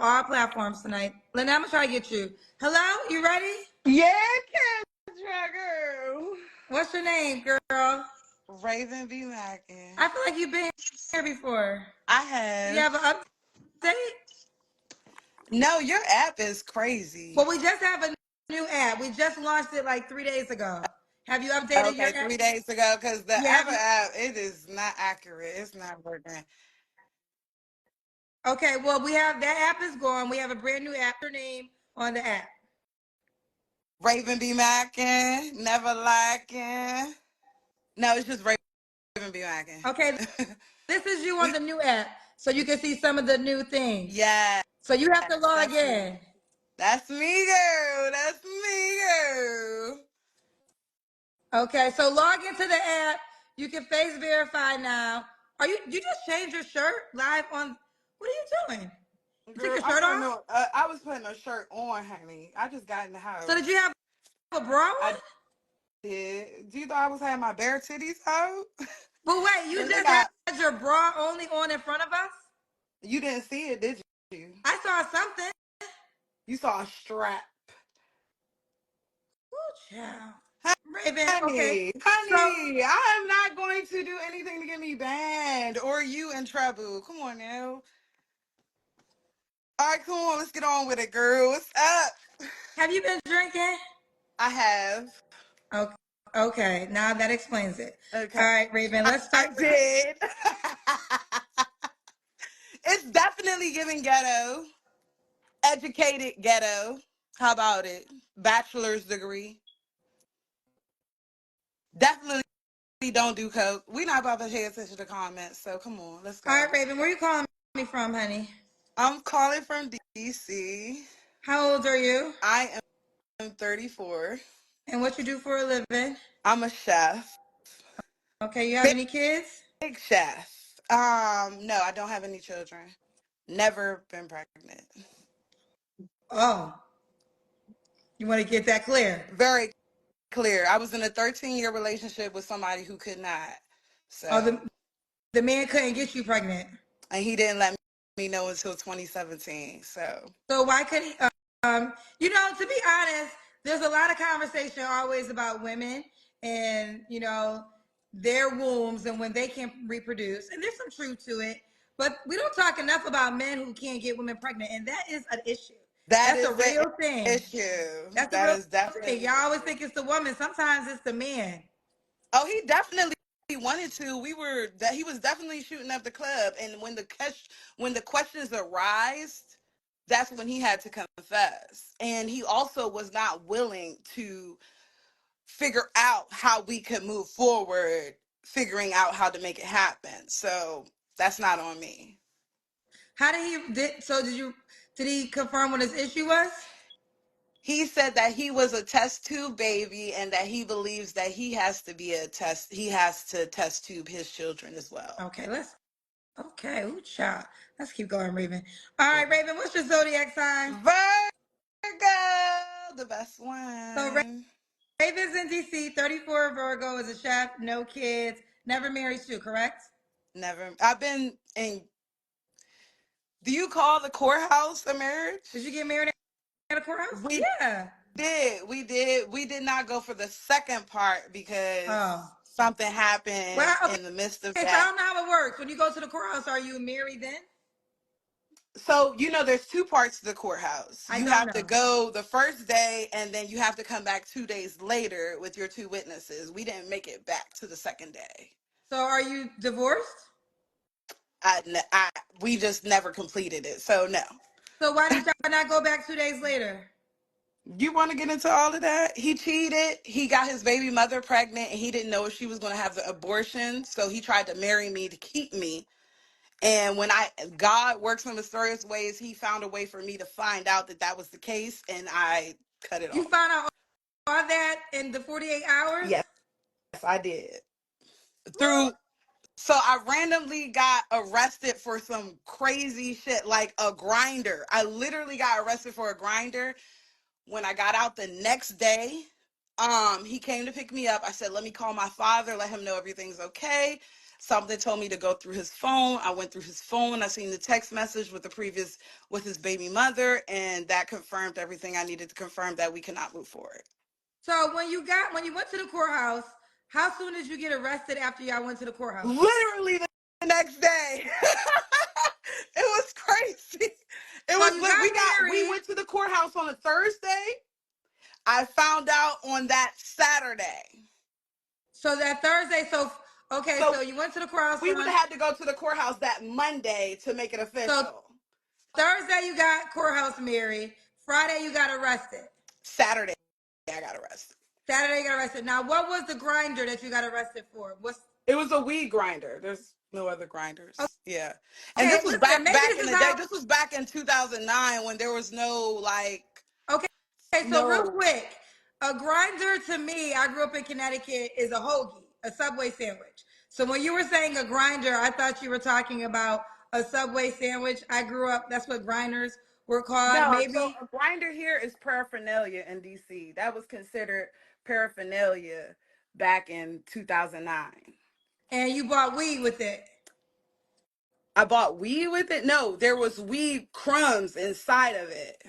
all platforms tonight. Lynette, I'm gonna try to get you. Hello, you ready? Yeah, Kendra, girl. What's your name, girl? Raven B. Mackin. I feel like you've been here before. I Do you have. have an update? No, your app is Well, crazy. we just have a new app. We just launched it like 3 days ago. Have you updated your Okay, app? 3 days ago, because the Yeah, have other you? app, it is not accurate. It's not working. Okay, well, we have that app is gone. We have a brand new app. Your name on the app. Raven B. Mackin. Never lacking. No, it's just Raven B. Mackin. Okay, this is you on we, the new app, so you can see some of the new things. yes, So you have to log that's me. in. That's me, girl. That's me, girl. Okay, so log into the app. You can face verify now. You just changed your shirt live on? What are you doing? You took Girl, your shirt off? I was putting a shirt on, honey. I just got in the So did house. you have a bra I on? did. Do you thought I was having my bare titties out? But wait, you Girl, they just got. had your bra only on in front of us? You didn't see it, did you? I saw something. You saw a strap. Ooh, child. Raven, okay. Honey, So honey, I'm not going to do anything to get me banned or you in trouble. Come on now. All right, come on, let's get on with it, girl. What's up? have you been drinking? I have. Okay. Okay, now that explains it. All Okay. right, Raven, I, let's I start with the. did. It's definitely giving ghetto. Educated ghetto. How about it? Bachelor's degree. Definitely don't do coke. We're not about to pay attention to comments, so come on, let's All go. right, Raven, where are you calling me from, honey? I'm calling from DC. How old are you? I am 34. And what you do for a living? I'm a chef. Okay, you have Big, any kids? big chef. No, I don't have any children. Never been pregnant. Oh, you want to get that clear? Very clear. I was in a 13-year relationship with somebody who could not. Oh, So, the man couldn't get you pregnant. and he didn't let me know until 2017. So, So why could he? To be honest, there's a lot of conversation always about women and their wombs and when they can reproduce, and there's some truth to it. But we don't talk enough about men who can't get women pregnant, and that is an issue. that That's a is the real thing. issue. That's a That real is thing. definitely Y'all an always issue. think it's the woman. Sometimes it's the man. Oh, he definitely wanted to. He was definitely shooting up the club, and when the questions arise, that's when he had to confess. And he also was not willing to figure out how we could move forward, figuring out how to make it happen. So that's not on me. How did he confirm what his issue was? He said that he was a test tube baby and that he believes that he has to test tube his children as well. Okay, ooh, child. Let's keep going, Raven. All right, Raven, what's your zodiac sign? Virgo, the best So one. Raven's in DC, 34, Virgo, is a chef, no kids, never married too, correct? Never. I've been in. Do you call the courthouse a marriage? Did you get married at a courthouse? We Yeah. did. We did. We did not go for the second part because Oh. something happened Well, okay, in the midst of so I that. don't know how it works. When you go to the courthouse, are you married then? So, there's two parts to the courthouse. I You don't have to know. go the first day, and then you have to come back 2 days later with your two witnesses. We didn't make it back to the second day. So are you divorced? We just never completed it. So, no. So why did y'all not go back 2 days later? You want to get into all of that? He cheated. He got his baby mother pregnant, and he didn't know if she was going to have the abortion. So he tried to marry me to keep me. And when God works in mysterious ways, he found a way for me to find out that that was the case, and I cut it You off. found out all that in the 48 hours? Yes, I did. Woo. So I randomly got arrested for some crazy shit, like a grinder. I literally got arrested for a grinder. When I got out the next day, he came to pick me up. I said, let me call my father, let him know everything's okay. Something told me to go through his phone. I went through his phone. I seen the text message with with his baby mother, and that confirmed everything I needed to confirm that we cannot move forward. So when you went to the courthouse, how soon did you get arrested after y'all went to the courthouse? Literally the next day. It was crazy. It So was you like got we married. went to the courthouse on a Thursday. I found out on that Saturday. So that Thursday, so okay, So so you went to the courthouse we would on. have had to go to the courthouse that Monday to make it So official. Thursday you got courthouse married. Friday you got arrested. Saturday I got arrested. Saturday you got arrested. Now what was the grinder that you got arrested for? What's It was a weed grinder. There's no other grinders. Yeah. And okay? this was Listen, maybe back this in is the day. how. This was back in 2009 when there was no like Okay, so real no. quick, a grinder to me, I grew up in Connecticut, is a hoagie, a Subway sandwich. So when you were saying a grinder, I thought you were talking about a Subway sandwich. I grew up, that's what grinders were called, No, so maybe. a grinder here is paraphernalia in DC. That was considered paraphernalia back in 2009. And you bought weed with it. I bought weed with it. No, there was weed crumbs inside of it.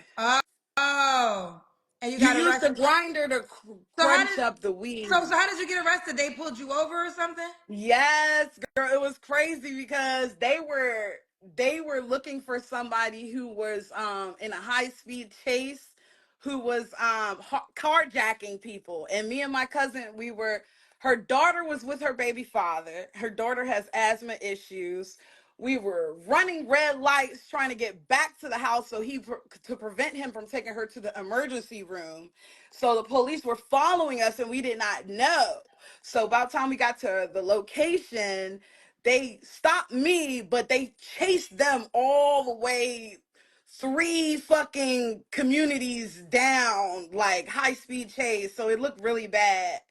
Oh, and you You got use the arrested. grinder to So how crunch did up the weed. so how did you get arrested? They pulled you over or something? Yes, girl, it was crazy because they were looking for somebody who was in a high-speed chase who was carjacking people. And me and my cousin, her daughter was with her baby father. Her daughter has asthma issues. We were running red lights trying to get back to the house to prevent him from taking her to the emergency room. So the police were following us and we did not know. So by the time we got to the location, they stopped me, but they chased them all the way 3 fucking communities down, like high speed chase. So it looked really bad.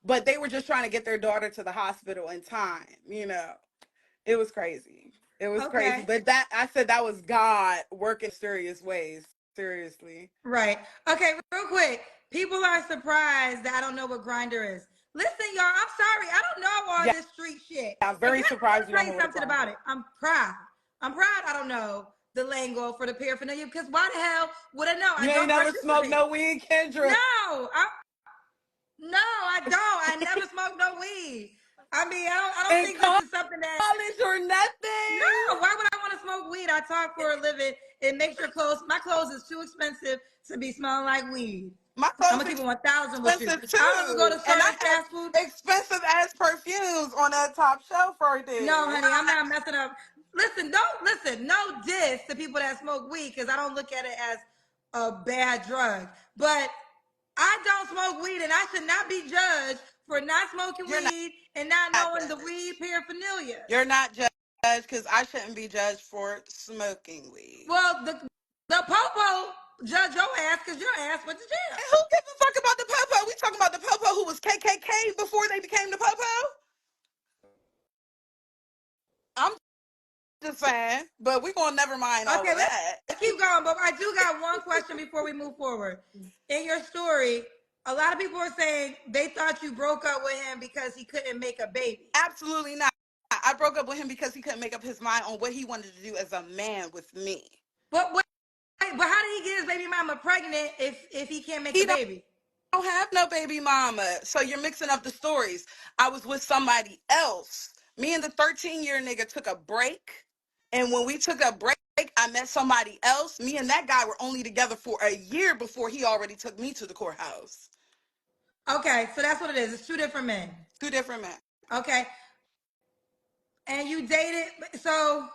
But they were just trying to get their daughter to the hospital in time. It was crazy. It was crazy. Okay. But that I said that was God working mysterious ways. Seriously. Right. Okay, real quick. People are surprised that I don't know what grinder is. Listen, y'all, I'm sorry. I don't know all Yeah, this street shit. I'm And very can surprised I you don't tell know you what a something about grinder. it? I'm proud. I'm proud I don't know the lingo for the paraphernalia because why the hell would I know? I You ain't don't never smoked no participate. weed, Kendra. No, no, I don't. I never smoked no weed. I don't In think this is something that. college or No, nothing. why would I want to smoke weed? I talk for a living. It makes your clothes. My clothes is too expensive to be smelling like weed. My I'm clothes gonna keep it 1,000 with you. expensive I don't even go too, to and I certain have fast food. expensive ass perfumes on that top shelf right No, there. honey, I'm not messing up. Listen, don't listen. No diss to people that smoke weed because I don't look at it as a bad drug. But I don't smoke weed, and I should not be judged for not smoking You're not weed and not knowing the weed judged. paraphernalia. You're not judged because I shouldn't be judged for smoking weed. Well, the popo judge your ass because your ass went to jail. And who gives a fuck about the popo? We talking about the popo who was KKK before they became the popo. I'm just saying, but we gonna never mind all Okay, of that. let's keep going. But I do got one question before we move forward. In your story, a lot of people are saying they thought you broke up with him because he couldn't make a baby. Absolutely not. I broke up with him because he couldn't make up his mind on what he wanted to do as a man with me. But wait, but how did he get his baby mama pregnant if he can't make a He baby? don't have no baby mama. So you're mixing up the stories. I was with somebody else. Me and the 13-year nigga took a break. And when we took a break, I met somebody else. Me and that guy were only together for a year before he already took me to the courthouse. Okay, so that's what it is. It's two different men. Two different men. Okay, and you dated. So,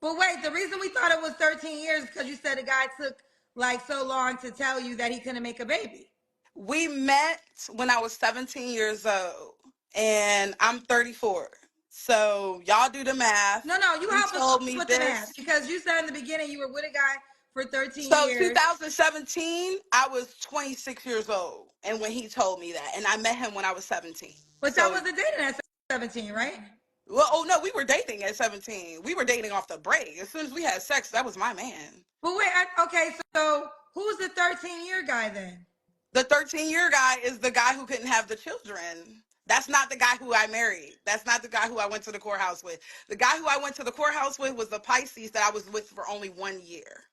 but wait, the reason we thought it was 13 years is because you said the guy took like so long to tell you that he couldn't make a baby. We met when I was 17 years old, and I'm 34. So y'all do the math. No, no, you He help us told me with the math this. because you said in the beginning you were with a guy for 13 So years. 2017, I was 26 years old, and when he told me that, and I met him when I was 17. But y'all So, wasn't dating at 17, right? well, oh no, we were dating at 17. We were dating off the break. As soon as we had sex, that was my man. But wait, okay, so who's the 13-year guy then? The 13-year guy is the guy who couldn't have the children. That's not the guy who I married. That's not the guy who I went to the courthouse with. The guy who I went to the courthouse with was the Pisces that I was with for only 1 year.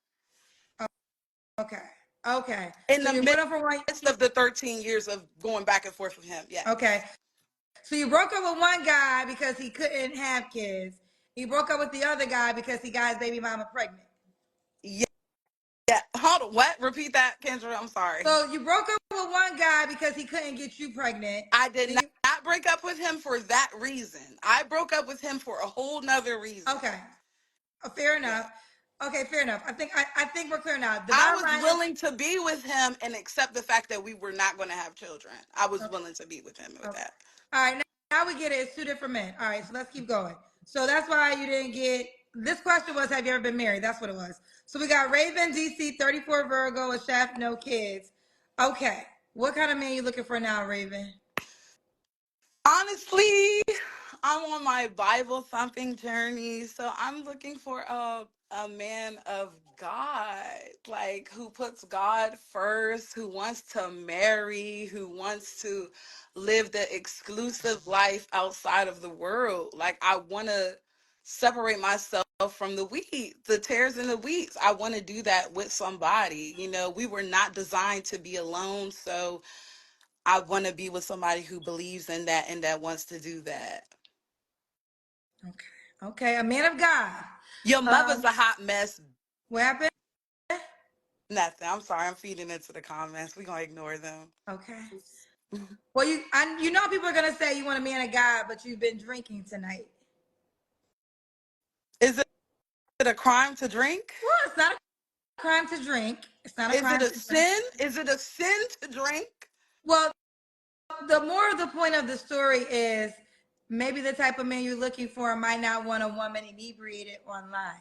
Okay. Okay. In So the you're with him for one. midst of the 13 years of going back and forth with him. Okay. Yes. So you broke up with one guy because he couldn't have kids. You broke up with the other guy because he got his baby mama pregnant. Yeah. Yeah. Hold on. What? Repeat that, Kendra. I'm sorry. So you broke up with one guy because he couldn't get you pregnant. I did Then not you break up with him for that reason. I broke up with him for a whole nother reason. okay. Fair Yeah. enough. Okay, fair enough. I think we're clear now. The I bottom was line is willing to be with him and accept the fact that we were not going to have children. I was okay. willing to be with him with Okay. that. All right. Now we get it. It's two different men. All right. So let's keep going. So that's why you didn't get. This question was, have you ever been married? That's what it was. So we got Raven, DC, 34 Virgo, a chef, no kids. Okay. What kind of man you looking for now, Raven? Honestly, I'm on my Bible thumping journey, so I'm looking for a man of God, like who puts God first, who wants to marry, who wants to live the exclusive life outside of the world. Like I want to separate myself from the weeds, the tares and the weeds. I want to do that with somebody. You know, we were not designed to be alone, so I want to be with somebody who believes in that and that wants to do that. Okay. Okay. A man of God. Your mother's Um, a hot mess. what happened? Nothing. I'm sorry. I'm feeding into the comments. We're going to ignore them. Okay. Well, you know people are gonna say you want a man of God, but you've been drinking tonight. Is it a crime to drink? Well, it's not a crime to drink. It's not a Is it crime a to drink. sin? Is it a sin to drink? Well, the more of the point of the story is maybe the type of man you're looking for might not want a woman inebriated online.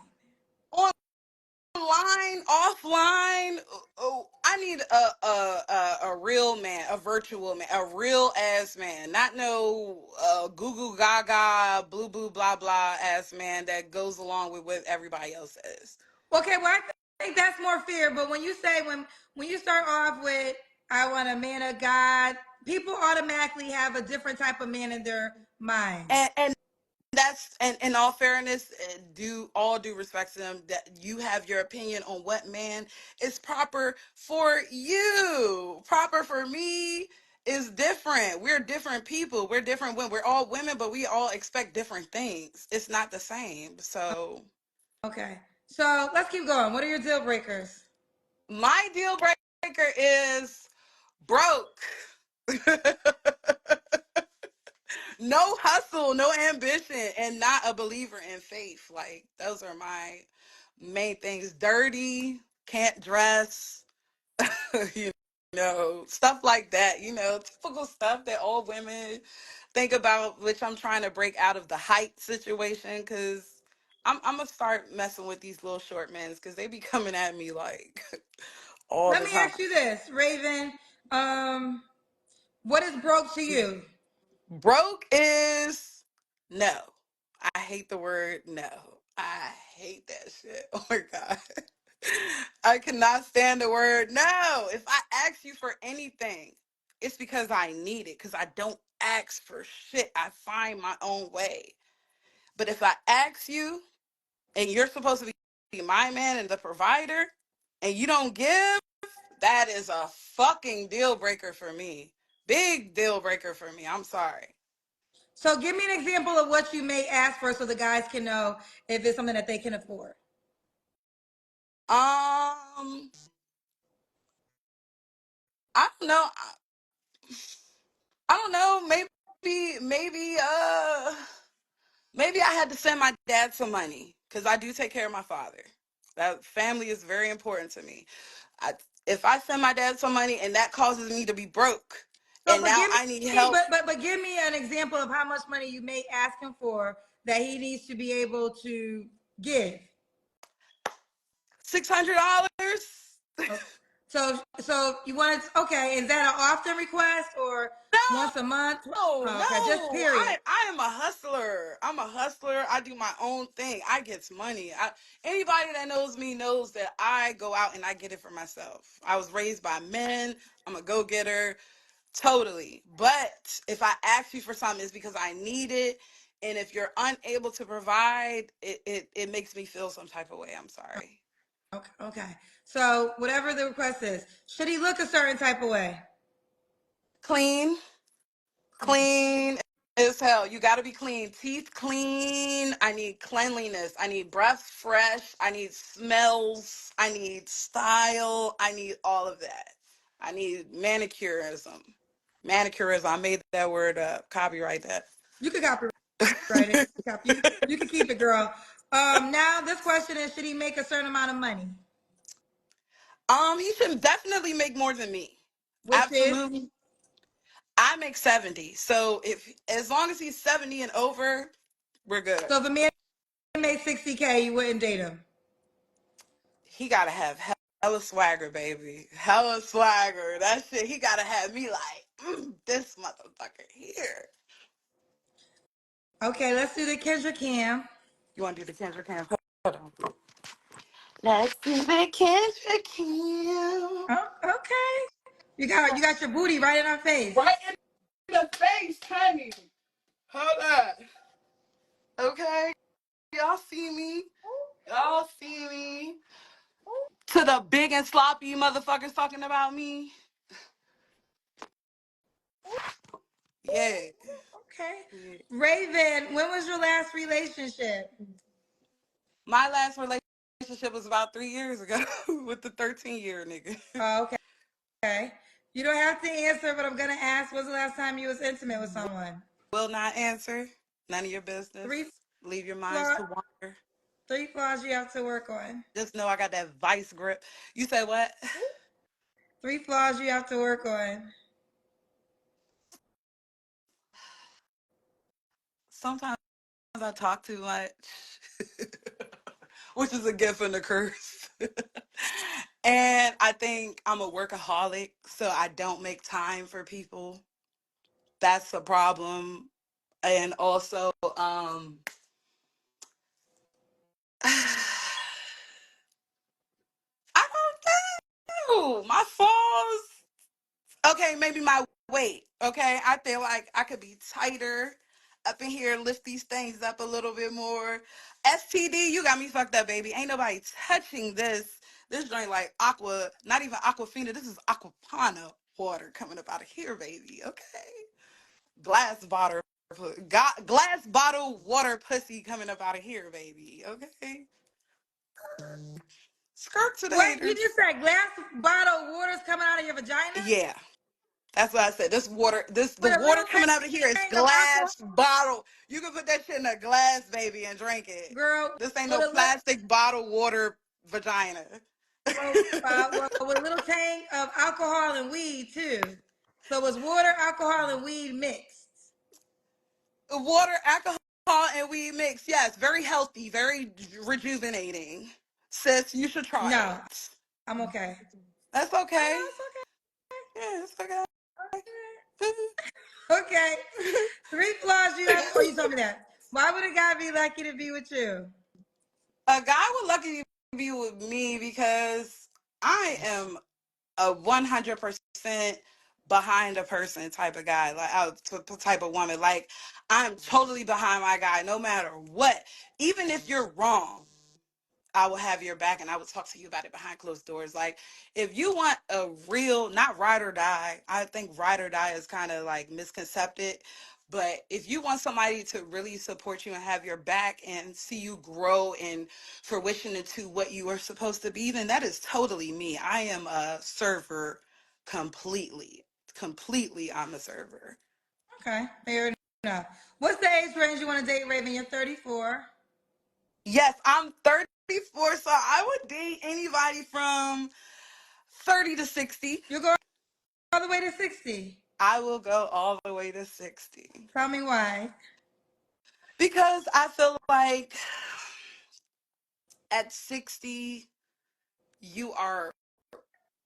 Online, offline. Oh, I need a real man, a virtual man, a real ass man, not no goo goo gaga, blue boo blah blah ass man that goes along with what everybody else says. Okay, well, I think that's more fair. But when you say when you start off with I want a man of God, people automatically have a different type of man in their minds. And that's and in all fairness, do all due respect to them that you have your opinion on what man is proper for you. Proper for me is different. We're different people. We're different when we're all women, but we all expect different things. It's not the same. So Okay, so let's keep going. What are your deal breakers? my deal breaker is broke. No hustle, no ambition, and not a believer in faith. Like those are my main things. Dirty, can't dress, you stuff like that. Typical stuff that all women think about, which I'm trying to break out of the height situation because I'm gonna start messing with these little short men because they be coming at me like all Let the me time. ask you this, Raven. Um, what is broke to you? Broke is no. I hate the word no. I hate that shit. Oh my God. I cannot stand the word no. If I ask you for anything, it's because I need it, because I don't ask for shit. I find my own way. But if I ask you and you're supposed to be my man and the provider and you don't give, that is a fucking deal breaker for me. Big deal breaker for me. I'm sorry. So give me an example of what you may ask for so the guys can know if it's something that they can afford. Um, I don't know. I don't know. Maybe I had to send my dad some money because I do take care of my father. That family is very important to me. I, if I send my dad some money and that causes me to be broke, So, and but now give I need me, help, but give me an example of how much money you may ask him for that he needs to be able to give. $600. Okay. So you want to? Okay, is that an often request or once a month? No, Oh, okay, just no. period. I am a hustler. I'm a hustler. I do my own thing. I get money. Anybody that knows me knows that I go out and I get it for myself. I was raised by men. I'm a go-getter. Totally. But if I ask you for something, it's because I need it. And if you're unable to provide, it makes me feel some type of way. I'm sorry. Okay. Okay. So whatever the request is, should he look a certain type of way? Clean, Okay. clean as hell. You got to be clean. Teeth clean. I need cleanliness. I need breath fresh. I need smells. I need style. I need all of that. I need manicurism. Manicurism. I made that word up. Copyright that. You could copyright it. You can keep it, girl. Now this question is: should he make a certain amount of money? He should definitely make more than me. Which is, Absolutely. I make 70. So if as long as he's 70 and over, we're good. so if a man made 60K, you wouldn't date him. He gotta have hella swagger, baby. Hella swagger. That shit, he gotta have me like, this motherfucker here. Okay, let's do the Kendra Cam. You wanna do the Kendrick Cam? Hold on. Let's do the Kendrick Cam. Oh, okay. You got your booty right in our face. Right in the face, honey. Hold up. Okay. Y'all see me? Y'all see me? To the big and sloppy motherfuckers talking about me. Yeah. Okay. Yeah. Raven, when was your last relationship? My last relationship was about 3 years ago with the 13-year nigga. Oh, okay. Okay. You don't have to answer, but I'm gonna ask. When's the last time you was intimate with someone? Will not answer. None of your business. Three Leave your minds flaws. to wander. Three flaws you have to work on. Just know I got that vice grip. You say what? Three flaws you have to work on. Sometimes I talk too much, which is a gift and a curse. And I think I'm a workaholic, so I don't make time for people. That's a problem. And also, I don't know. My flaws. Okay, maybe my weight. Okay, I feel like I could be tighter up in here, lift these things up a little bit more. STD, you got me fucked up, baby. Ain't nobody touching this. This joint like aqua, not even aquafina. This is aquapana water coming up out of here, baby. Okay, glass bottle, glass bottle water pussy coming up out of here, baby. Okay, skirt to the What you haters. just said? Glass bottle water's coming out of your vagina Yeah. That's what I said. This water, the with a water little coming out of here is tank of aqua, glass bottle. You can put that shit in a glass, baby, and drink it. girl. This ain't With no a little, plastic bottle water vagina. with a little tank of alcohol and weed too. So it's water, alcohol, and weed mixed. Water, alcohol, and weed mix. Yes, very healthy, very rejuvenating. Sis, you should try No, it. I'm okay. That's I okay. know it's Yeah, it's okay. okay. Okay. Three flaws you have. Oh, you told me that. Why would a guy be lucky to be with you? A guy would lucky to be with me because I am a 100% behind a person type of guy, like type of woman. Like I'm totally behind my guy, no matter what. Even if you're wrong, I will have your back and I will talk to you about it behind closed doors. Like if you want a real, not ride or die. I think ride or die is kind of like misconcepted. But if you want somebody to really support you and have your back and see you grow in fruition into what you are supposed to be, then that is totally me. I am a server completely. Completely, I'm a server. Okay, fair enough. What's the age range you want to date, Raven? You're 34. Yes, I'm 34, so I would date anybody from 30 to 60. You go all the way to 60. I will go all the way to 60 Tell me why. because I feel like at 60, you are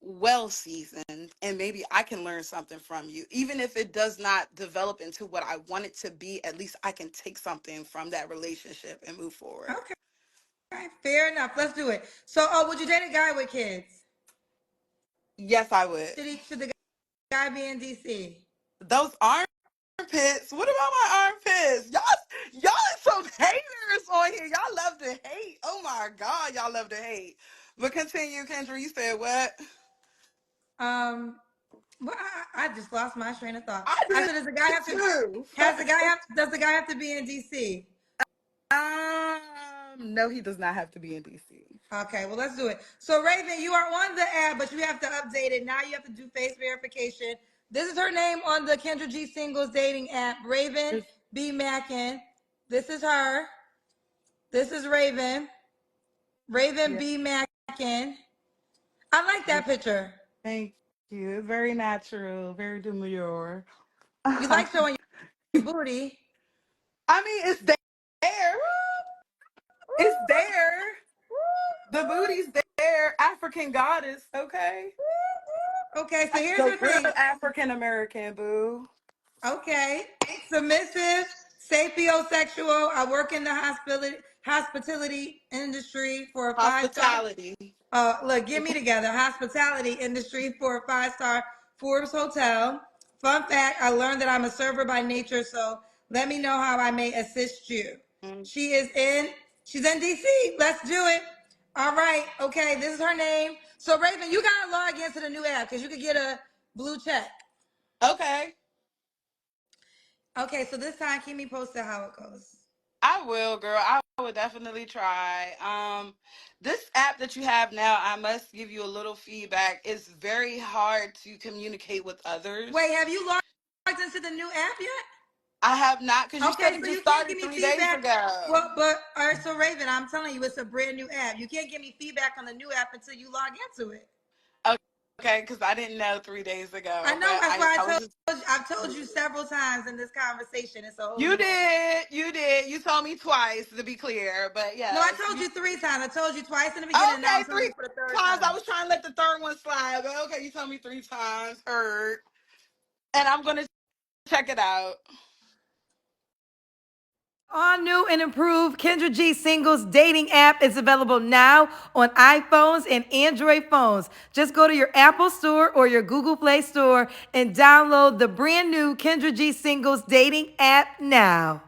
well seasoned and maybe I can learn something from you. Even if it does not develop into what I want it to be, at least I can take something from that relationship and move forward. Okay, fair enough. Let's do it. So, would you date a guy with kids? Yes, I would. Should the guy be in DC? Those armpits. What about my armpits? Y'all are some haters on here. Y'all love to hate. Oh my god, y'all love to hate. But continue, Kendra. You said what? Um, well, I just lost my train of thought. I I did said, does the guy have to? too. Has the guy have? Does the guy have to be in DC? No, he does not have to be in DC. Okay, well, let's do it. So, Raven, you are on the app, but you have to update it. Now you have to do face verification. This is her name on the Kendra G Singles dating app, Raven B. Mackin. This is her. This is Raven. Raven Yeah. B. Mackin. I like that picture. Thank you. Very natural, very demure. You like showing your booty. I mean, it's there. It's there. The booty's there. African goddess, okay? Okay, so here's The her real thing. African American, boo. Okay. Submissive, sapiosexual. I work in the hospitality industry for a 5 star. Hospitality. Look, get me together. Hospitality industry for a 5 star Forbes hotel. Fun fact, I learned that I'm a server by nature, so let me know how I may assist you. Mm. She is in, she's in DC. Let's do it. All right. Okay, this is her name. So Raven, you gotta log into the new app because you could get a blue check. Okay. Okay, so this time keep me posted how it goes. I will, girl. I would definitely try. This app that you have now, I must give you a little feedback. It's very hard to communicate with others. Wait, have you logged into the new app yet? I have not, because you said Okay, it so just you can't give started me 3 days feedback. ago. Well, but all right, so Raven, I'm telling you, it's a brand new app. You can't give me feedback on the new app until you log into it. Okay, because I didn't know 3 days I ago, know but that's why I was just. I've told you several times in this conversation. It's a whole You new app. did. You did. You told me twice to be clear, but No, I yes. told You, you 3 times. I told you twice in the beginning. Now okay, I'm telling three you for the third times. I time. was trying to let the third one slide, but okay, you told me 3 times. Heard. And I'm going to check it out. All new and improved Kendra G Singles dating app is available now on iPhones and Android phones. Just go to your Apple Store or your Google Play Store and download the brand new Kendra G Singles dating app now.